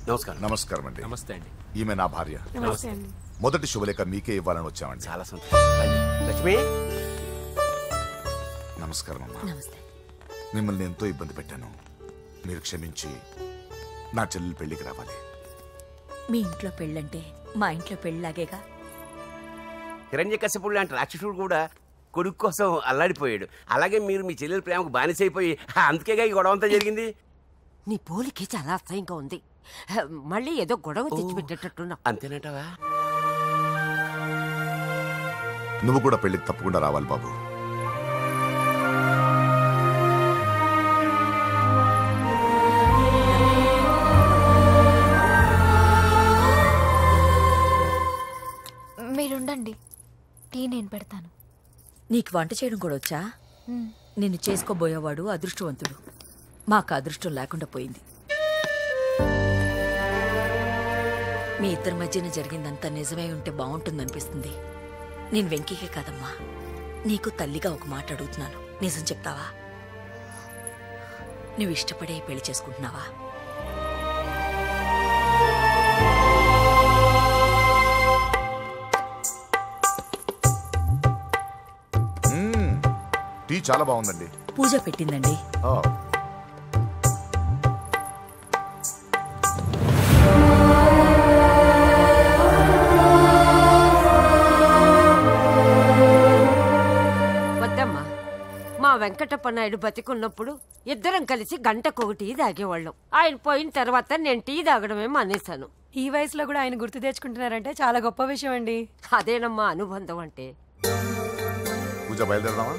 నమస్కారం. నమస్కారం అండి. నమస్తే అండి. ఈమె నా భార్య. నమస్తే అండి. మొదటి శుభలేఖ మీకే ఇవ్వాలని వచ్చామండి. చాలా సంతోషం. లక్ష్మి నమస్కారం అమ్మా. నమస్తే. మిమ్మల్ని ఎంతో ఇబ్బంది పెట్టాను. మీరు క్షమించి నా చెల్లెలు పెళ్లికి రావాలి. మీ ఇంట్లో పెళ్ళంటే మా ఇంట్లో పెళ్ళలాగేగా. హిరణ్యకశిపుడు లాంటి రాక్షసుడు కూడా కొడుకు కోసం అల్లాడిపోయాడు. అలాగే మీరు మీ చెల్లెల ప్రేమకు బానిసైపోయి అందుకేగా ఈ గొడవ అంతా జరిగింది. నీ పోలికి చాలా అసహ్యంగా ఉంది. మళ్ళీ ఏదో గొడవ తెచ్చిపెట్టేటట్టున్నా. అంతేనంటావా? నువ్వు కూడా పెళ్లికి తప్పకుండా రావాలి బాబు. మీరుండండి, టీ నేను పెడతాను. నీకు వంట చేయడం కూడా వచ్చా? నిన్ను చేసుకోబోయేవాడు అదృష్టవంతుడు. మాకు అదృష్టం లేకుండా పోయింది. మీ ఇద్దరి మధ్యన జరిగిందంతా నిజమై ఉంటే బాగుంటుందనిపిస్తుంది. నేను వెంకీకే కాదమ్మా, నీకు తల్లిగా ఒక మాట అడుగుతున్నాను. నిజం చెప్తావా? నువ్వు ఇష్టపడే పెళ్లి చేసుకుంటున్నావా? టీ చాలా బాగుందండి. పూజ పెట్టిందండి. వద్దమ్మా, మా వెంకటప్ప నాయుడు బతికున్నప్పుడు ఇద్దరం కలిసి గంటకొక టీ తాగేవాళ్ళం. ఆయన పోయిన తర్వాత నేను టీ తాగడమే మానేశాను. ఈ వయసులో కూడా ఆయన గుర్తు తెచ్చుకుంటున్నారంటే చాలా గొప్ప విషయం అండి. అదేనమ్మా అనుబంధం అంటే. పూజ బయలుదేరదామా?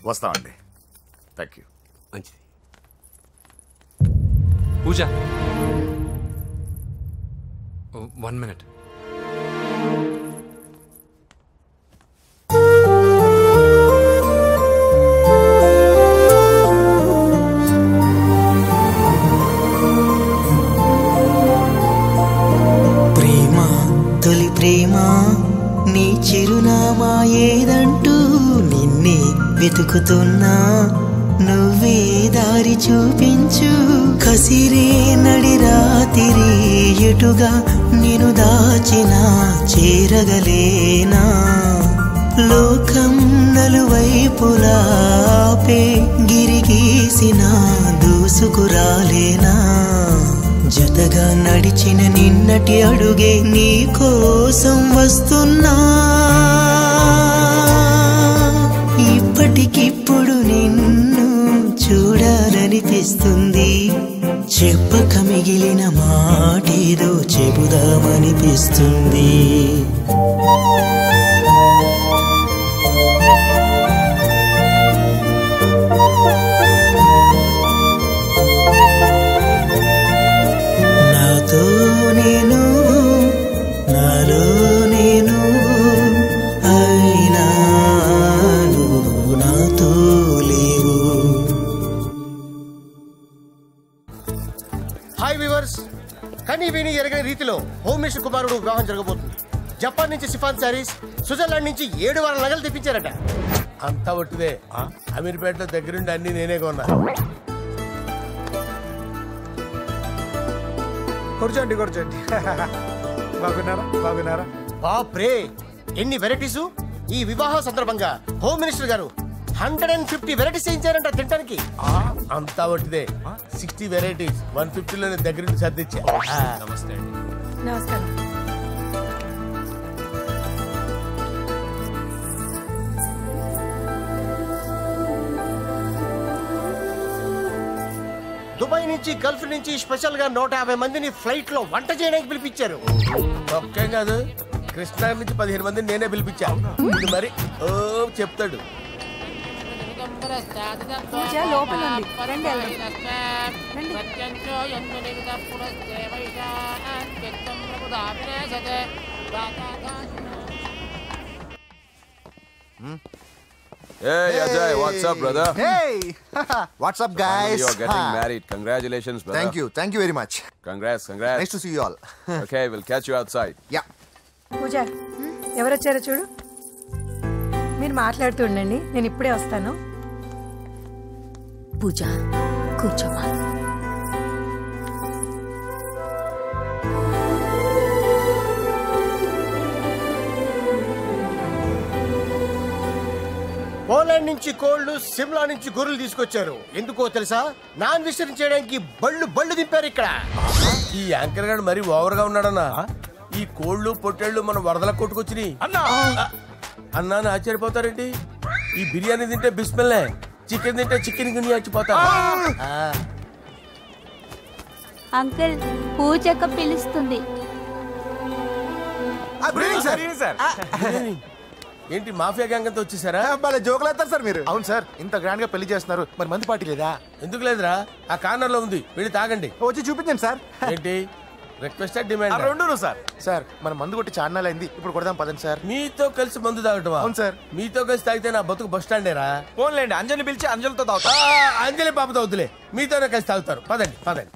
వస్తామండి. Thank you. మంచిది. పూజ 1 minute. ప్రేమ తొలి ప్రేమ నీ చిరునామా ఏదంటూ నిన్నే వెతుకుతున్నా, నువ్వే దారి చూపించు. కసిరే నడి రాతిరి ఎటుగా నిన్ను దాచినా చేరగలేనా? లోకం నలువైపులా పే గిరిగీసిన దూసుకురాలేనా? జతగా నడిచిన నిన్నటి అడుగే నీ కోసం వస్తున్నా, ఇప్పటికిప్పుడు నిన్ను చూడాలనిపిస్తుంది. చెప్పక మిగిలిన మాటేదో చెబుదామనిపిస్తుంది. నాతో నేను నాలో నేను అయినా నువ్వు నాతో లేవు. హాయ్ వ్యూవర్స్, కనీ విని ఎరగని రీతిలో హోమ్ మినిస్టర్ కుమారుడు వివాహం జరగబోతుంది. జపాన్ నుంచి సిఫాన్ శారీస్, స్విట్జర్లాండ్ నుంచి 7 వారాల నగలు తెప్పించారట. అంతా ఒట్టిదే. అమీర్పేటలో దగ్గరుండి అన్ని నేనే కొన్నా. కూర్చోండి కూర్చోండి. బాగున్నారా? బాప్రే, ఎన్ని వెరైటీసు! ఈ వివాహ సందర్భంగా హోమ్ మినిస్టర్ గారు 150 వెరైటీస్ చేయించారంట తినడానికి. అంతా ఒట్టిదే. 60 వెరైటీస్ 150లో దగ్గరుండి సర్దిచ్చా. నమస్తే అండి. నమస్కారం. దుబాయ్ నుంచి గల్ఫ్ నుంచి స్పెషల్ గా 150 మందిని ఫ్లైట్ లో వంట చేయడానికి పిలిపించారు. ఒక్కేం కాదు, కృష్ణా నుంచి 15 మందిని నేనే పిలిపించా. ఇది మరి ఓ చెప్తాడు. పూజ లోపల ఉంది, రండి వెళ్దాం. Hey Ajay, what's up, brother? Hey, what's up, guys? You're getting married. Congratulations, brother. Thank you very much. Congrats. Nice to see you all. Okay, we'll catch you outside. Yeah. పూజ, ఎవరొచ్చారో చూడు. మీరు మాట్లాడుతూ ఉండండి, నేను ఇప్పుడే వస్తాను. పూజ, కూర్చోమా. పోలాండ్ నుంచి కోళ్లు, సిమ్లా నుంచి గొర్రెలు తీసుకొచ్చారు. ఎందుకో తెలుసా? నాన్ వెజిటేరియన్ చేయడానికి బళ్ళు దింపారు ఇక్కడ. ఈ యాంకర్ గారు మరి ఓవర్ గా ఉన్నాడన్నా. ఈ కోళ్లు పొట్టేళ్లు మన వరదల కొట్టుకొచ్చినాయి అన్నా ఆశ్చర్యపోతారేంటి? ఈ బిర్యానీ తింటే బిస్మిల్లే, చికెన్ తింటే చికెన్ గిన్నె వచ్చిపోతా. అంకుల్ పూజక్క పిలుస్తుంది. ఏంటి మాఫియా గ్యాంగ్ అంతా వచ్చేసారా? జోకులు వేస్తారు సార్ మీరు. అవును సార్, ఇంత గ్రాండ్ గా పెళ్లి చేస్తున్నారు, మరి మంది పార్టీ లేదా? ఎందుకు లేదురా, ఆ కార్నర్ లో ఉంది, వెళ్ళి తాగండి. వచ్చి చూపించండి సార్. ఏంటి రిక్వెస్ట్ డిమాండ్? రెండు సార్. సార్ మన మందు కొట్టి చాన్నాలు అయింది, ఇప్పుడు కొడదాం పదండి సార్. మీతో కలిసి మందు తాగటమా? అవును సార్. మీతో కలిసి తాగితే నా బతుకు బస్ స్టాండేరా? ఫోన్లేండి, అంజలి పిలిచి అంజలితో తాగుతా. అంజలి పాపతో వద్దులే, మీతోనే కలిసి తాగుతారు. పదండి పదండి.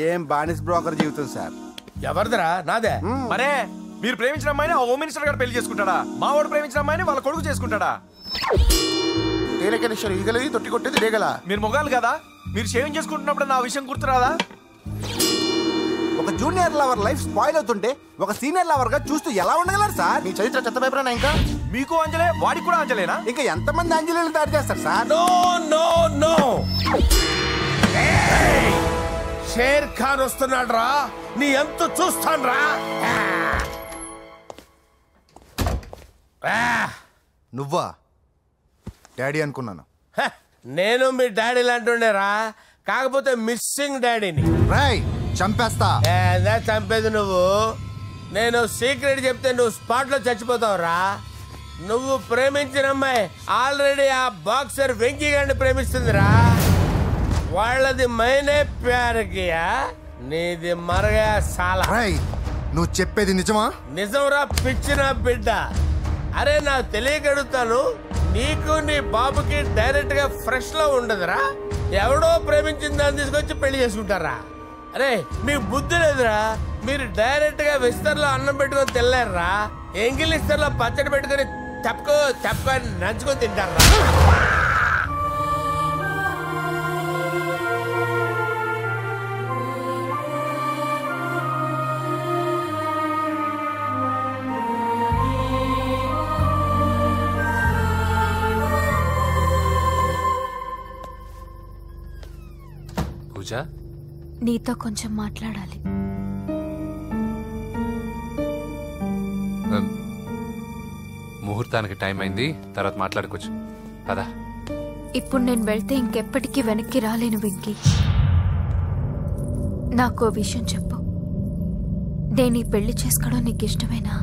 ఏం బానిస్ బ్రోకర్ జీవితం సార్. ఎవరిదిరా? నాదే. మరే మీరు ప్రేమించిన అమ్మాయిని ఆ హోమ్ మినిస్టర్ గారు పెళ్లి చేసుకుంటాడా? మా వాడు ప్రేమించిన అమ్మాయిని వాళ్ళ కొడుకు చేసుకుంటాడా? ఈగలది తొట్టి కొట్టేది రేగల. మీరు మొగాలు కదా, మీరు షేవింగ్ చేసుకుంటున్నప్పుడు నా విషయం గుర్తురాదా? ఒక జూనియర్ లవర్ లైఫ్ స్పాయిల్ అవుతుంటే ఒక సీనియర్ లవర్ గా చూస్తూ ఎలా ఉండగలరు సార్? మీ చరిత్ర చెత్త పేపరేనా? ఇంకా మీకు అంజలే, వాడికి కూడా అంజలేనా? ఇంకా ఎంతమంది అంజలీలు తయారు చేస్తారు sir? No no no, Sher Khan వస్తున్నాడు రా, నీ ఎంత చూస్తాను రా. నువ్వా? డాడీ అనుకున్నాను. నేను మీ డాడీ లాంటి రా, కాకపోతే మిస్సింగ్ డాడీని. రాయ్ చంపేస్తా. చంపేది నువ్వు. నేను సీక్రెట్ చెప్తే నువ్వు స్పాట్ లో చచ్చిపోతావు రా. నువ్వు ప్రేమించిన అమ్మాయి ఆల్రెడీ ఆ బాక్సర్ వెంకీ గారిని ప్రేమిస్తుందిరా. వాళ్ళది మైనే ప్యార్ కియా, నీది మరగా సాలా. నువ్వు చెప్పేది నిజమా? నిజంరా పిచ్చిన బిడ్డ. అరే నాకు తెలియగడుగుతాను, నీకు నీ బాబుకి డైరెక్ట్ గా ఫ్రెష్ లో ఉండదురా. ఎవడో ప్రేమించిన దాన్ని తీసుకొచ్చి పెళ్లి చేసుకుంటారా? అరే మీకు బుద్ధి లేదురా. మీరు డైరెక్ట్ గా విస్తర్లో అన్నం పెట్టుకొని తినలేరురా. ఎంగిల్ ఇస్తర్లో పచ్చడి పెట్టుకొని తప్పుకో నంచుకొని తింటారా. పూజ, నీతో కొంచెం మాట్లాడాలి. ముహూర్తానికి టైం అయింది, తర్వాత మాట్లాడుకోవచ్చు కదా. ఇప్పుడు నేను వెళ్తే ఇంకెప్పటికీ వెనక్కి రాలేను వెంకీ. నాకు ఓ విషయం చెప్పు, నేను ఈ పెళ్లి చేసుకోవడం నీకు ఇష్టమేనా?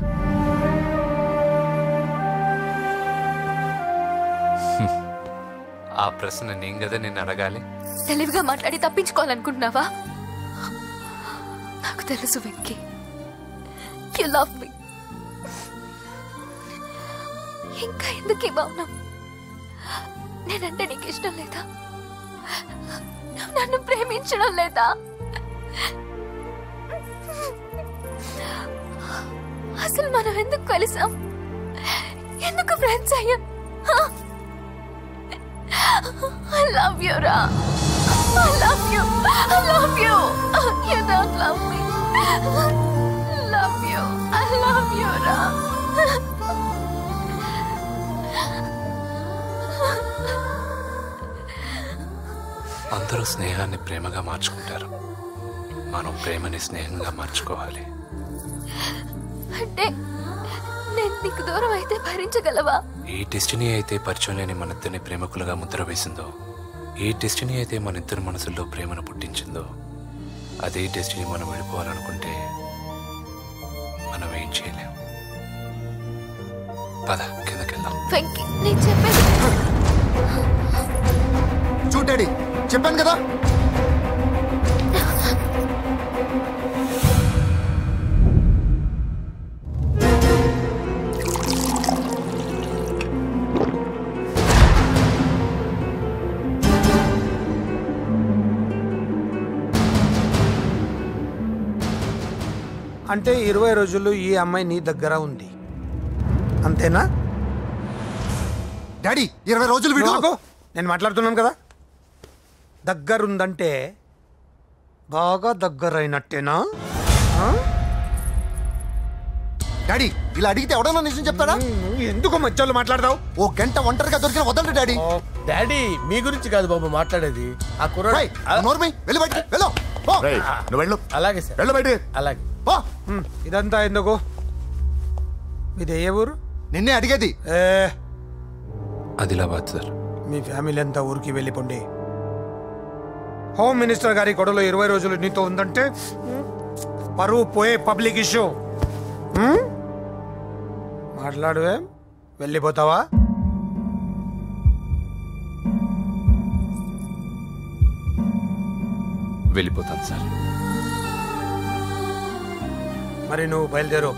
ఆ ప్రశ్న నేను కదా నిన్ను అడగాలి. తెలివిగా మాట్లాడి తప్పించుకోవాలనుకుంటున్నావా? నాకు తెలుసు వెంకీ, యు లవ్ మీ. ఇంకా ఎందుకు ఈ మౌనం? నేనంటే నీకు ఇష్టం లేదా? నన్ను ప్రేమించడం లేదా? అసలు మనం ఎందుకు కలిసాం? ఎందుకు ఫ్రెండ్స్ అయ్యాం? I love you, Ra. I love you. I love you. You don't love me. Love you. I love you, Ra. అందరూ స్నేహాన్ని ప్రేమగా మార్చుకుంటారు, మనం ప్రేమని స్నేహంగా మార్చుకోవాలి. అంటే నేను నీకు దూరం అయితే భరించగలవా? ఏ డెస్టినీ అయితే పరిచయం లేని మన ఇద్దరిని ప్రేమకులుగా ముద్ర వేసిందో, ఏ డెస్టినీ అయితే మన ఇద్దరి మనసుల్లో ప్రేమను పుట్టించిందో, అదే డెస్టినీ మనం వెళ్ళిపోవాలనుకుంటే మనం ఏం చేయలేం. పద కిందకెళ్దాం. వెంకీ, నేను చెప్పేది చూడండి, చెప్పాను కదా. అంటే 20 రోజుల్లో ఈ అమ్మాయి నీ దగ్గర ఉంది, అంతేనా? డాడీ 20 రోజులు వీడు. నేను మాట్లాడుతున్నాను కదా. దగ్గరుందంటే బాగా దగ్గరైనట్టేనా? డాడీ ఇలా అడిగితే ఎవడన్నా నిజం చెప్తాడా? ఎందుకు మధ్యలో మాట్లాడతావు? ఓ గంట ఒంటరిగా దొరికిన వదలరు డాడీ. డాడీ మీ గురించి కాదు బాబు మాట్లాడేది. ఆ కుర్రాడు నోర్మై వెళ్ళి బయటికి వెళ్ళు. నువ్వు వెళ్ళు. అలాగే సార్, వెళ్ళు బయటికి. అలాగే. ఇదంతా ఎందుకు? మీది ఏ ఊరు? నిన్నే అడిగేది. ఆదిలాబాద్ సార్. మీ ఫ్యామిలీ అంతా ఊరికి వెళ్ళిపోండి. హోమ్ మినిస్టర్ గారి గొడవలో 20 రోజులు నీతో ఉందంటే పరువు పోయే పబ్లిక్ ఇష్యూ. మాట్లాడువే, వెళ్ళిపోతావా? వెళ్ళిపోతాను సార్. మరి నువ్వు బయలుదేరు.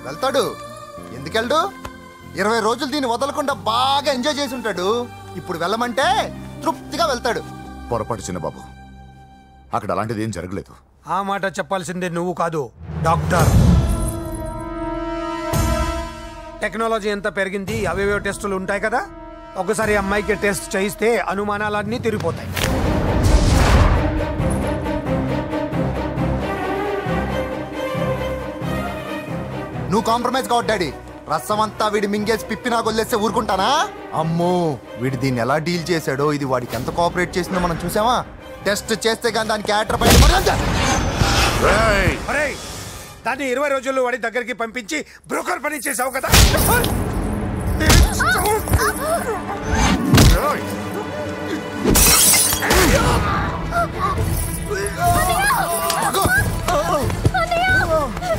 వెళ్తాడు. ఎందుకెళ్ళడు? 20 రోజులు దీన్ని వదలకుండా బాగా ఎంజాయ్ చేసి ఉంటాడు. ఇప్పుడు వెళ్ళమంటే తృప్తిగా వెళ్తాడు. పొరపాటు చిన్నబాబు, అక్కడ అలాంటిది ఏం జరగలేదు. ఆ మాట చెప్పాల్సిందే నువ్వు కాదు, డాక్టర్. టెక్నాలజీ ఎంత పెరిగింది, అవేవో టెస్టులు ఉంటాయి కదా. ఒకసారి అమ్మాయికి టెస్ట్ చేయిస్తే అనుమానాలన్నీ తిరిగిపోతాయి. నువ్వు కాంప్రమైజ్ కావద్దు డాడీ. రసం అంతా వీడి మింగేసి పిప్పి నాకు వదిలేస్తే ఊరుకుంటానా? అమ్మో, వీడు దీన్ని ఎలా డీల్ చేశాడో, ఇది వాడికి ఎంత కోఆపరేట్ చేసిందో మనం చూసామా? టెస్ట్ చేస్తే కానీ దానికి యాటర్ పైన దాన్ని 20 రోజుల్లో వాడి దగ్గరికి పంపించి బ్రోకర్ పని చేసావు కదా.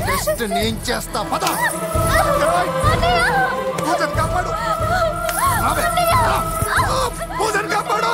టెస్ట్ నేను చేస్తా. పద పూజను కాపాడు. పూజను కాపాడు.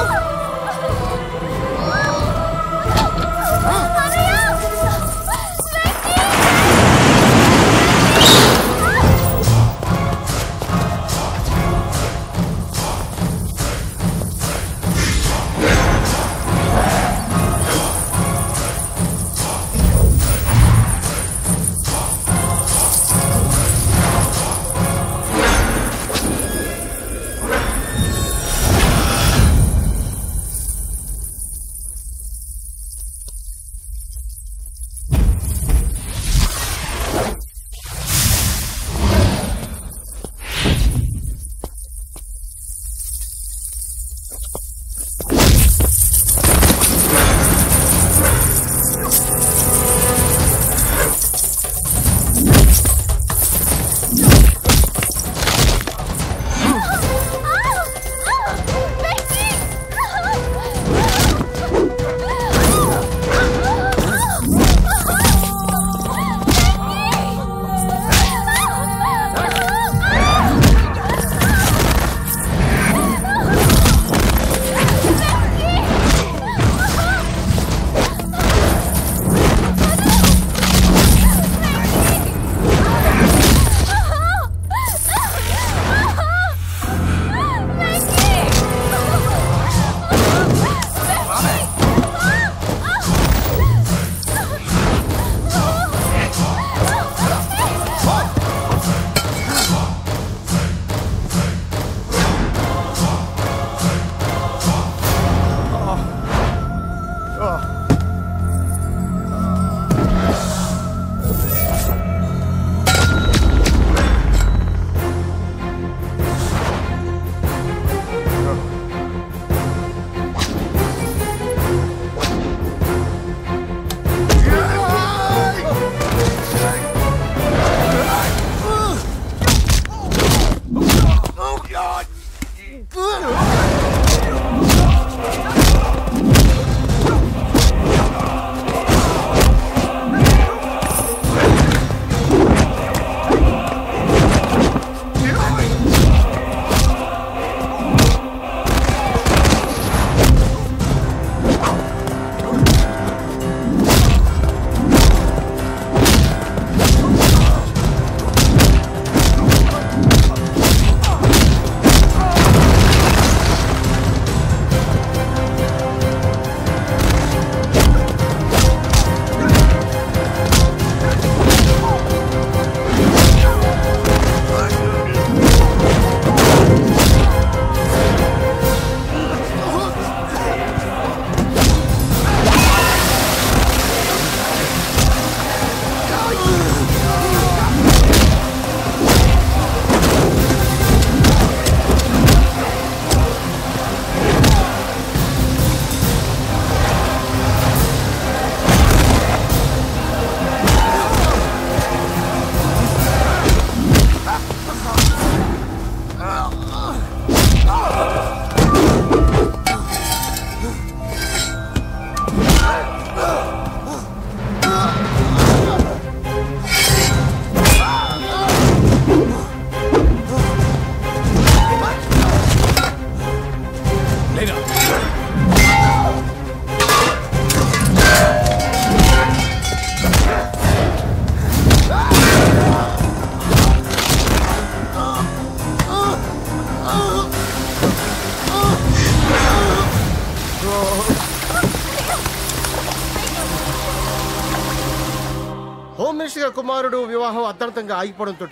ఏకైక కుమారుడు వివాహం అర్థంతంగా ఆగిపోవడంతో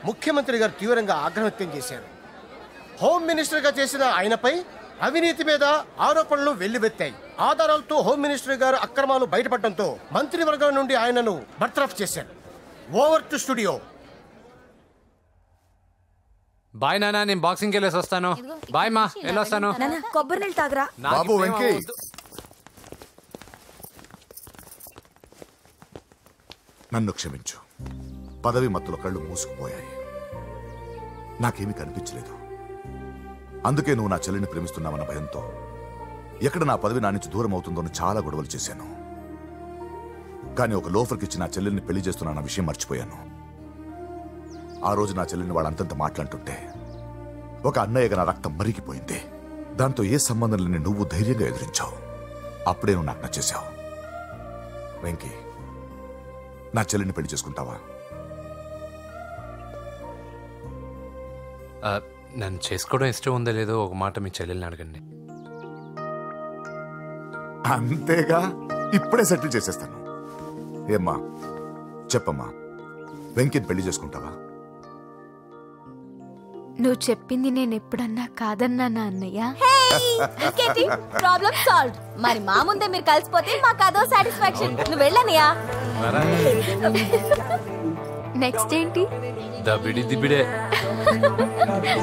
ముఖ్యమంత్రి గారు తీవ్రంగా ఆగ్రహం వ్యక్తం చేశారు. హోమ్ మినిస్టర్గా చేసిన ఆయనపై అవినీతి మీద ఆరోపణలు వెల్లువెత్తాయి. ఆధారాలతో హోమ్ మినిస్టర్ గారు అక్రమాలు బయటపడడంతో మంత్రివర్గం నుండి ఆయనను బర్తరఫ్ చేశారు. Over to studio. బాయ్ నానా, నేను బాక్సింగ్కి వెళ్ళేసి వస్తాను. బాయ్ మా, వెళ్ళొస్తాను. కొబ్బరి నీళ్ళు తాగరా. బాబు వెంకీ, నన్ను క్షమించు. పదవి మత్తులో కళ్ళు మూసుకుపోయాయి. నాకేమీ కనిపించలేదు. అందుకే నువ్వు నా చెల్లిని ప్రేమిస్తున్నావన్న భయంతో ఎక్కడ నా పదవి నా నుంచి దూరం అవుతుందో అని చాలా గొడవలు చేశాను. కానీ ఒక లోఫర్కి ఇచ్చి నా చెల్లెల్ని పెళ్లి చేస్తున్నా విషయం మర్చిపోయాను. ఆ రోజు నా చెల్లెల్ని వాళ్ళంతంత మాట్లాడుతుంటే ఒక అన్నయ్యగా నా రక్తం మరిగిపోయింది. దాంతో ఏ సంబంధం లేని నువ్వు ధైర్యంగా ఎదిరించావు. అప్పుడే నువ్వు నాకు నచ్చేశావు. వెంకీ, నా చెల్లిని పెళ్లి చేసుకుంటావా? నన్ను చేసుకోవడం ఇష్టం ఉందో లేదో ఒక మాట మీ చెల్లెల్ని అడగండి. అంతేగా, ఇప్పుడే సెటిల్ చేసేస్తాను. ఏమ్మా చెప్పమ్మా, వెంకీని పెళ్లి చేసుకుంటావా? నువ్వు చెప్పింది నేను ఎప్పుడన్నా కాదన్నానా అన్నయ్య? Problem solve. మరి మా ముందే మీరు కలిసిపోతే మాకు అదో సాటిస్ఫాక్షన్. నువ్వు వెళ్ళనయ్యా. నెక్స్ట్ ఏంటి? దబిడి దిబిడే.